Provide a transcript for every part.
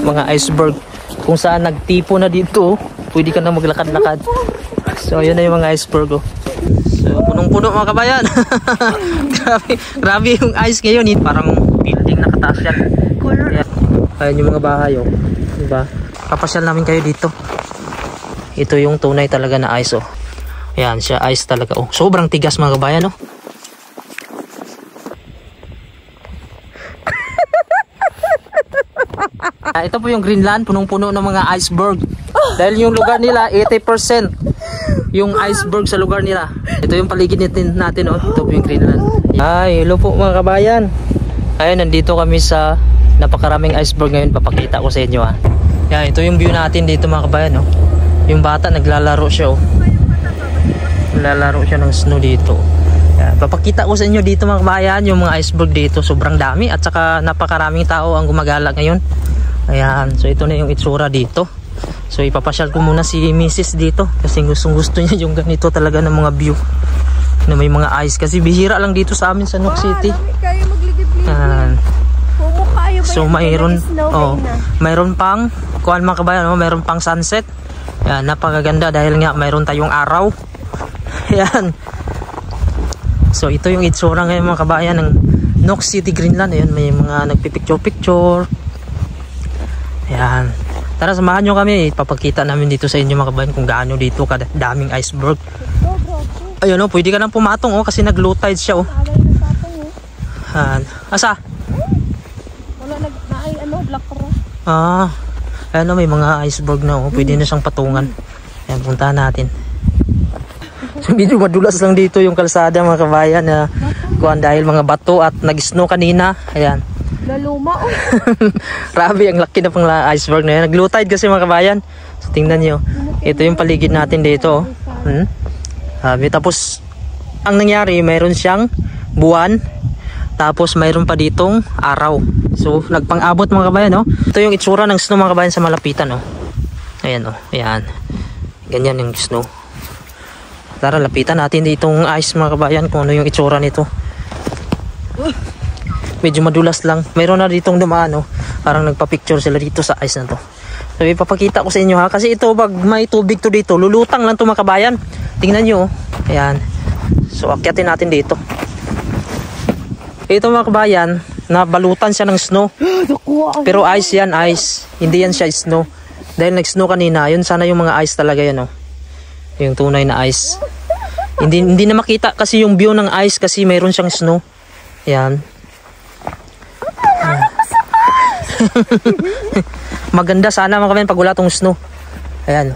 mga iceberg. Kung saan nagtipo na dito, pwede ka na maglakad-lakad. So yun na yung mga iceberg. So punong-puno mga kabayan. grabe yung ice ngayon. Parang building na kataas yan. Ayan yung mga bahay, diba? Papasyal namin kayo dito. Ito yung tunay talaga na ice, Ayan siya, ice talaga, Sobrang tigas mga kabayan, Ito po yung Greenland, punong-puno ng mga iceberg. Dahil yung lugar nila, 80% yung iceberg sa lugar nila. Ito yung paligid natin, Ito po yung Greenland. Ay, hello po mga kabayan. Ayun, nandito kami sa napakaraming iceberg ngayon. Papakita ko sa inyo, Yan, ito yung view natin dito mga kabayan, Yung bata naglalaro siya, Naglalaro siya ng snow dito. Yan, papakita ko sa inyo dito mga kabayan, yung mga iceberg dito. Sobrang dami at saka napakaraming tao ang gumagala ngayon. Ayan, so ito na yung itsura dito. So ipapasyal ko muna si Mrs. dito kasi gusto niya yung ganito talaga ng mga view na may mga ice kasi bihira lang dito sa amin sa Nook City. So mayroon mayroon pang kuan mga kabayan, mayroon pang sunset. Yan, napakaganda dahil nga mayroon tayong araw. Yan. So ito yung itsura ngayon mga kabayan ng Nook City, Greenland. Ayan, may mga nagpipicture-picture. Ayan. Tara, samahan nyo kami. Papakita namin dito sa inyo mga kabayan kung gaano dito kadaming iceberg. Ayun, pwede ka nang pumatong kasi nag-low tide siya. Asa? Wala black rock. Ayan, may mga iceberg na. Pwede na siyang patungan. Ayan, puntahan natin. So, medyo madulas lang dito yung kalsada mga kabayan na dahil mga bato at nag-snow kanina. Ayan. Laluma, Grabe, ang laki na pang iceberg na yan. Nag-low tide kasi mga kabayan. So tingnan nyo. Ito yung paligid natin dito. Tapos ang nangyari, mayroon siyang buwan. Tapos mayroon pa ditong araw. So nagpang-abot mga kabayan. Ito yung itsura ng snow mga kabayan sa malapitan. Ayan, ayan. Ganyan yung snow. Tara, lapitan natin ditong ice mga kabayan kung ano yung itsura nito. Medyo madulas lang. Mayroon na ditong dumaan, parang nagpa-picture sila dito sa ice na to. So ipapakita ko sa inyo kasi ito pag may tubig to dito, lulutang lang to mga kabayan. Tingnan nyo, ayan. So akyatin natin dito. Ito mga kabayan, nabalutan siya ng snow. Pero ice yan, ice. Hindi yan siya snow. Dahil nag-snow kanina, yun sana yung mga ice talaga yan, Yung tunay na ice. Hindi na makita kasi yung view ng ice kasi mayroon siyang snow. Ayan. Maganda sana mga kabayan pag wala tong snow. Ayan.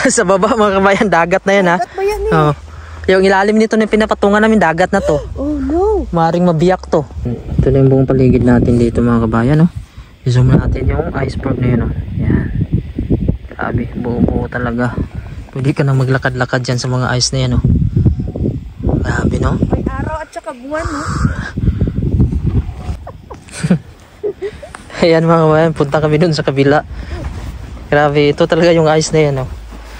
Sa baba mga kabayan, dagat na yan, Dagat ba yan, Yung ilalim nito na pinapatungan namin, dagat na to. Oh no. Maring mabiyak to. Ito na yung buong paligid natin dito mga kabayan, I-zoom natin yung iceberg na yun, Ayan. Grabe, buo-buo talaga. Pwede ka na maglakad-lakad dyan sa mga ice na yan, Grabe, May araw at saka buwan, Ayan mga kabayan, punta kami dun sa kabila. Grabe, ito talaga yung ice na yan,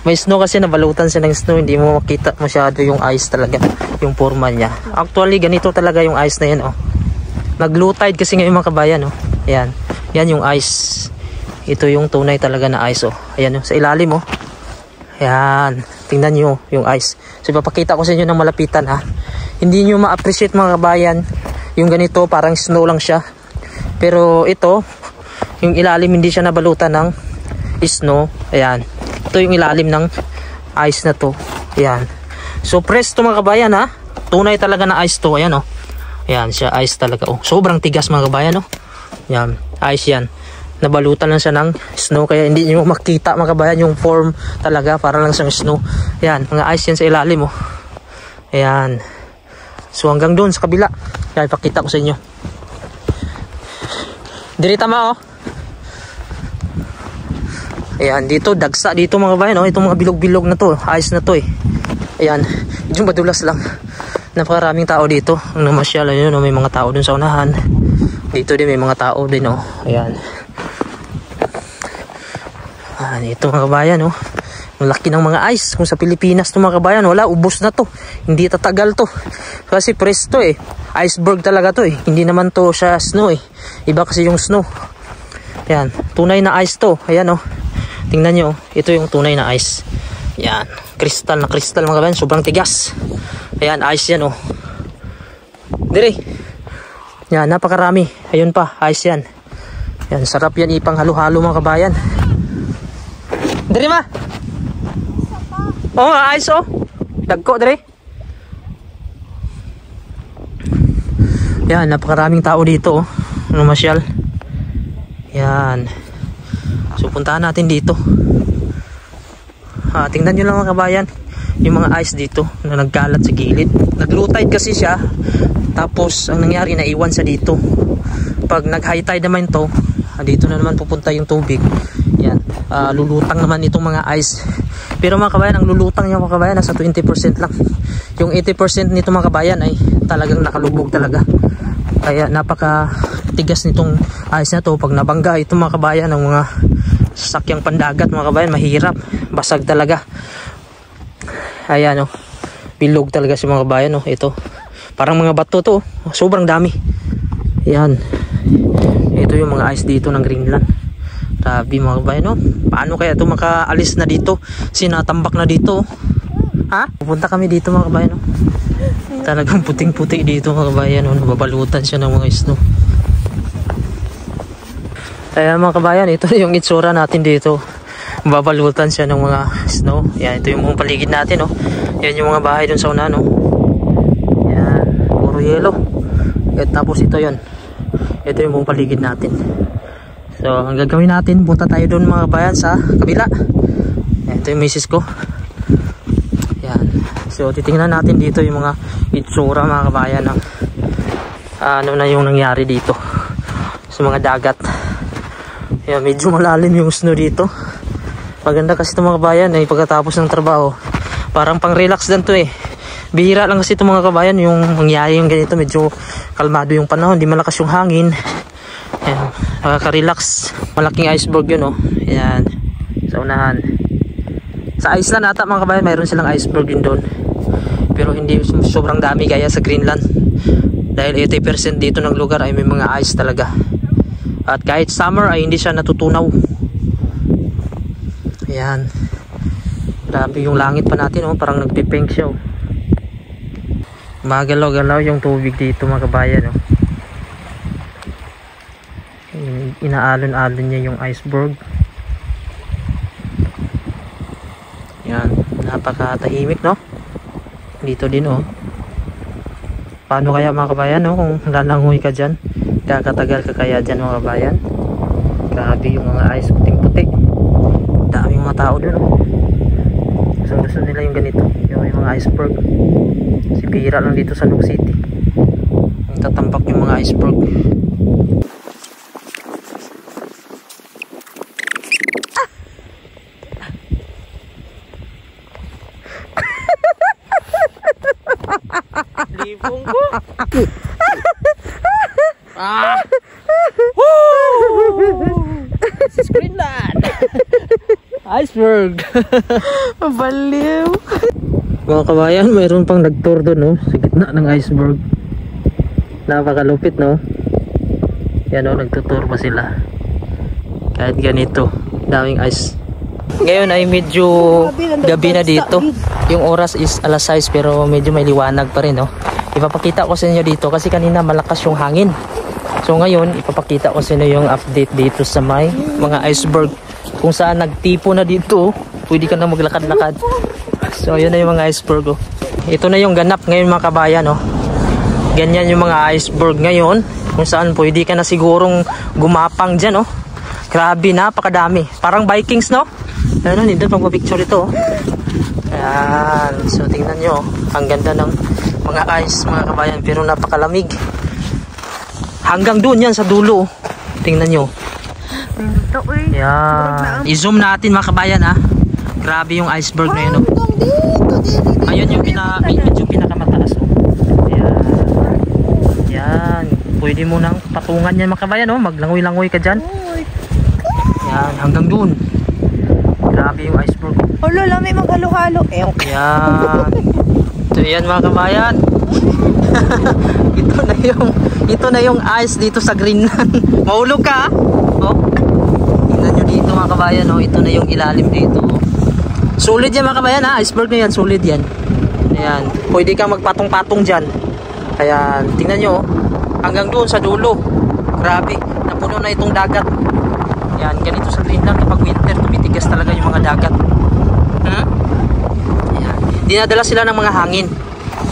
May snow kasi, nabalutan siya ng snow. Hindi mo makita masyado yung ice talaga, yung forma niya. Actually, ganito talaga yung ice na yan, Nag-low tide kasi ngayon mga kabayan, Ayan, yan yung ice. Ito yung tunay talaga na ice, Ayan, sa ilalim, Ayan, tingnan nyo yung ice. So ipapakita ko sa inyo ng malapitan, Hindi nyo ma-appreciate mga kabayan yung ganito, parang snow lang siya. Pero ito, yung ilalim hindi siya nabalutan ng snow. Ayan. Ito yung ilalim ng ice na to. Ayan. So fresh to mga kabayan, Tunay talaga na ice to. Ayan, Ayan siya, ice talaga. Sobrang tigas mga kabayan, Ayan, ice yan. Nabalutan lang siya ng snow kaya hindi nyo makita mga kabayan yung form talaga, para lang siyang snow. Ayan, mga ice yan sa ilalim, Ayan. So hanggang doon sa kabila. Ayan, ipakita ko sa inyo. Diri tama, Ayan, dito dagsa dito mga kabayan, Itong mga bilog-bilog na to, ice na to, Ayan, medyo madulas lang. Napakaraming tao dito. Ang namasyal, may mga tao dun sa unahan. Dito din may mga tao din, Ayan. Ito mga kabayan, Ang laki ng mga ice. Kung sa Pilipinas to mga kabayan, wala, ubos na to. Hindi tatagal to. Kasi fresh to, Iceberg talaga to, Hindi naman to siya snow, Iba kasi yung snow. Yan, tunay na ice to. Ayan oh. Tingnan nyo, ito yung tunay na ice. Yan, kristal na kristal mga kabayan, sobrang tigas. Ayan, ice yan oh. Dire. Yan, napakarami. Ayun pa, ice yan. Yan, sarap yan ipang halo-halo mga kabayan. Dire ma. Oh, ice oh. Dagko dire. Yan, napakaraming tao dito oh. Namasyal. Yan. So puntahan natin dito. Tingnan nyo lang mga kabayan, yung mga ice dito na nagkalat sa gilid. Nag-low tide kasi siya. Tapos ang nangyari, naiwan sa dito. Pag nag-high tide naman to, dito na naman pupunta yung tubig. Yan. Lulutang naman itong mga ice. Pero mga kabayan, ang lulutang niya mga kabayan nasa 20% lang. Yung 80% nito mga kabayan ay talagang nakalubog talaga. Kaya napaka tigas nitong ice na to. Pag nabangga ito mga kabayan ng mga sasakyang pandagat mga kabayan, mahirap, basag talaga. Ayan oh, bilog talaga si mga kabayan oh. Ito parang mga bato to, sobrang dami. Ayan, ito yung mga ice dito ng Greenland. Grabe mga kabayan oh. Paano kaya ito makaalis na dito, sinatambak na dito ha? Pupunta kami dito mga kabayan oh. Talagang puting puti dito mga kabayan oh. Nababalutan siya ng mga snow. Kaya mga kabayan, ito yung itsura natin dito. Babalutan siya ng mga snow. Yan, ito yung mga paligid natin oh. Yan yung mga bahay dun sa una no. Yan, puro yelo. At tapos ito yon. Ito yung mga paligid natin. So ang gagawin natin, punta tayo dun mga kabayan sa kabila. Yan, ito yung misis ko. Yan. So titingnan natin dito yung mga itsura mga kabayan ng ano na yung nangyari dito sa mga dagat. Yan, medyo malalim yung snow dito. Maganda kasi itong mga kabayan ay pagkatapos ng trabaho, parang pang relax din to eh. Bihira lang kasi itong mga kabayan yung mangyayari yung ganito, medyo kalmado yung panahon, di malakas yung hangin. Yan, nakaka-relax. Malaking iceberg yun oh. Yan, sa unahan. Sa Iceland ata mga kabayan mayroon silang iceberg din doon, pero hindi sobrang dami gaya sa Greenland. Dahil 80% dito ng lugar ay may mga ice talaga. At kahit summer ay hindi siya natutunaw. Ayan. Grabe yung langit pa natin oh, parang nagpipink siya oh. Magalaw-galaw yung tubig dito mga kabayan oh. Inaalon-alon niya yung iceberg. Yan, napakatahimik no. Dito din oh. Paano kaya mga kabayan no, kung lalangoy ka dyan? Kakatagal ka kaya dyan mga kabayan? Grabe yung mga ice, puting-puti. Daming mga tao dun oh. Gusto nila yung ganito, yung mga iceberg. Si bihira lang dito sa Nuuk City yung tatambak yung mga iceberg. Libong ko. This is Greenland. Iceberg. Mabaliw. Mga kabayan, mayroon pang nag-tour doon no, sa gitna ng iceberg. Napakalupit no. Yan o, nagtutour pa sila. Kahit ganito, daming ice. Ngayon ay medyo gabi na dito. Yung oras is alas 6 pero medyo may liwanag pa rin no. Ipapakita ko sa inyo dito kasi kanina malakas yung hangin. So ngayon ipapakita ko sa inyo yung update dito sa may mga iceberg, kung saan nagtipo na dito, pwede ka na maglakad-lakad. So yun na yung mga iceberg oh. Ito na yung ganap ngayon mga kabayan oh. Ganyan yung mga iceberg ngayon, kung saan pwede ka na sigurong gumapang dyan oh. Grabe, napakadami, parang Vikings no. Ano, nito pagpa-picture ito oh. Ayan, so tingnan nyo, ang ganda ng mga ice mga kabayan, pero napakalamig. Hanggang doon yan sa dulo. Tingnan nyo. Ayan, i-zoom natin mga kabayan ha. Grabe yung iceberg na yun oh. Ayun yung medyo pinakamataas oh. Ayan. Ayan, pwede mo nang patungan yan mga kabayan oh. Maglangoy-langoy ka dyan. Ayan, hanggang doon. Grabe yung iceberg. Oh lola, may maghalo-halo. Ayan. So yan mga kabayan. ito na yung ice dito sa Greenland. Mahulog ka oh. kabayan, oh, ito na yung ilalim dito. Solid yan mga kabayan, ha? Iceberg na yan, solid yan. Ayan, pwede kang magpatong-patong dyan. Ayan, tingnan nyo, hanggang doon sa dulo. Grabe, napuno na itong dagat. Ayan, ganito sa Greenland kapag winter, tumitigas talaga yung mga dagat. Ayan, dinadala sila ng mga hangin.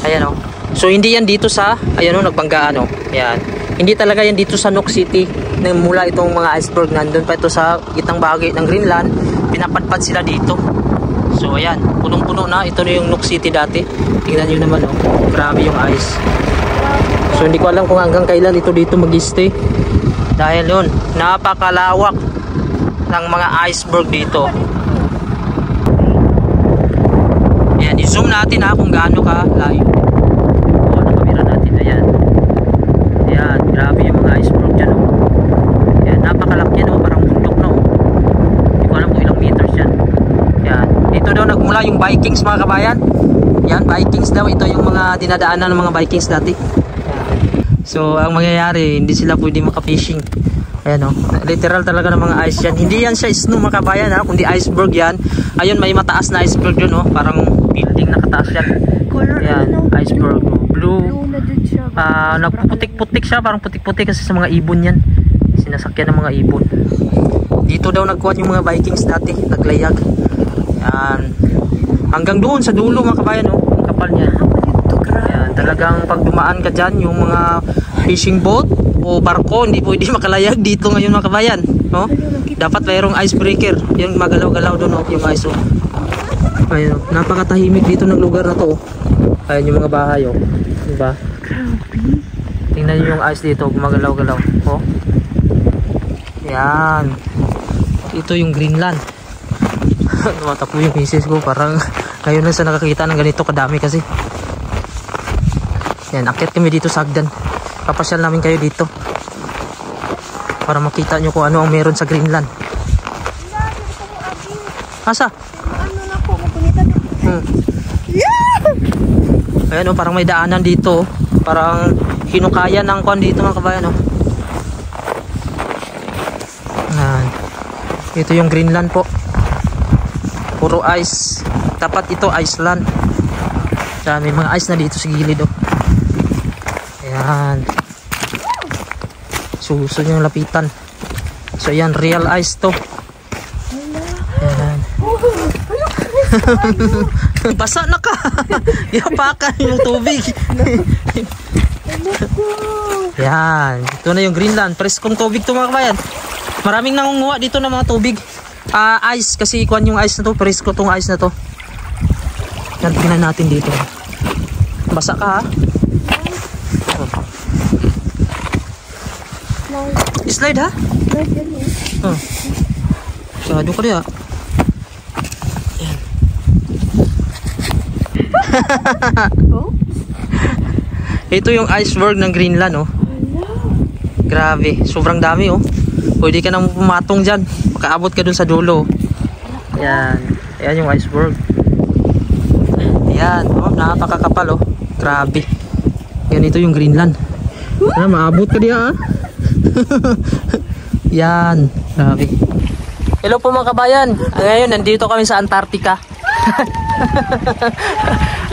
Ayan, oh. So hindi yan dito sa, ayan, oh, nagbanggaan, oh. Ayan, hindi talaga yan dito sa Nuuk City. Mula itong mga iceberg, nandun pa ito sa gitnang bahagi ng Greenland, pinapadpad sila dito. So ayan, punong-puno na. Ito na yung Nuuk City dati. Tingnan nyo naman, oh, grabe yung ice. So hindi ko alam kung hanggang kailan ito dito mag-stay, dahil yun, napakalawak ng mga iceberg dito. Ayan, i-zoom natin, ha, kung gaano ka layo. O, nakamira natin. Ayan, ayan, grabe yung mga iceberg dyan, oh. Ayan, napakalaki, no, parang bundok, no. Hindi ko alam kung ilang meters yan. Ayan, dito daw nagmula yung Vikings mga kabayan. Yan, Vikings daw, ito yung mga dinadaanan ng mga Vikings dati. So ang mangyayari, hindi sila pwede maka-fishing. Ayan, oh, literal talaga ng mga ice yan. Hindi yan siya snow mga kabayan, ha, kundi iceberg yan. Ayun, may mataas na iceberg yun, oh, parang building na kataas yan. Ayan, iceberg, oh, blue. Nagpuputik-putik siya, parang putik-putik kasi sa mga ibon yan. Sinasakyan ng mga ibon. Dito daw nagkuhan yung mga Vikings dati, naglayag. Ayan, hanggang doon sa dulo mga kabayan, oh, ang kapal niya. Ayan, talagang pag dumaan ka dyan, yung mga fishing boat o barko, hindi pwede makalayag dito ngayon mga kabayan, no? Dapat mayroong icebreaker, yung magalaw-galaw doon, oh, yung ice, oh. Ayun, oh, napakatahimik dito ng lugar na to, oh. Ayun yung mga bahay, oh, diba? Tingnan nyo yung ice dito, gumagalaw-galaw, oh. Yan, ito yung Greenland. Tumatakbo yung misis ko, parang ngayon lang sa nakakita ng ganito kadami kasi. Yan, akit kami dito sa hagdan. Papasyal namin kayo dito para makita nyo kung ano ang meron sa Greenland. Asa? Ayan, oh, parang may daanan dito, oh. Parang hinukaya ng kuan dito mga kabayan, oh. Ayan. Ito yung Greenland po, puro ice. Tapat ito Iceland. May mga ice na dito sa gilid, oh. Ayan, susunod yung lapitan. So yan, real ice to. Ayan. Basa na ka. Ihapakan yung tubig. Ayan, ito na yung Greenland. Preskong tubig to mga kabayan. Maraming nangunguha dito ng mga tubig. Ice, kasi ikuan yung ice na to. Presko tong ice na to. Yan, tingnan natin dito. Basa ka, ha? Slide, ha? Masyado ka rin, ha? Yan. Ito yung iceberg ng Greenland, oh. Grabe, sobrang dami, oh. Pwede ka nang pumatong dyan, makaabot ka dun sa dulo. Yan, ayan yung iceberg. Ayan, oh, napakakapal, oh. Grabe. Ganito yung Greenland. Maabot ka diya, ha? Yan, grabe. Hello po mga kabayan. Ngayon nandito kami sa Antarctica.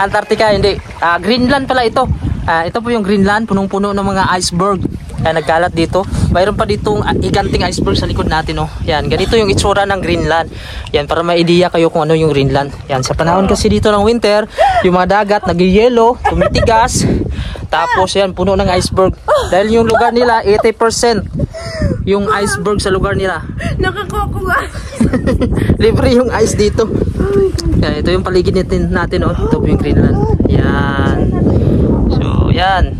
Antarctica, hindi, Greenland pala ito. Ito po yung Greenland, punong-puno ng mga iceberg. Nagkalat dito. Mayroon pa ditong giganting iceberg sa likod natin, oh. Yan, ganito yung itsura ng Greenland. Yan, para may idea kayo kung ano yung Greenland. Yan, sa panahon kasi dito ng winter, yung mga dagat nag-yellow, tumitigas. Tapos yan, puno ng iceberg. Dahil yung lugar nila 80% yung iceberg sa lugar nila. Nakakuha. Libre yung ice dito. Yan, ito yung paligid natin, oh. Ito po yung Greenland. Yan. So, yan.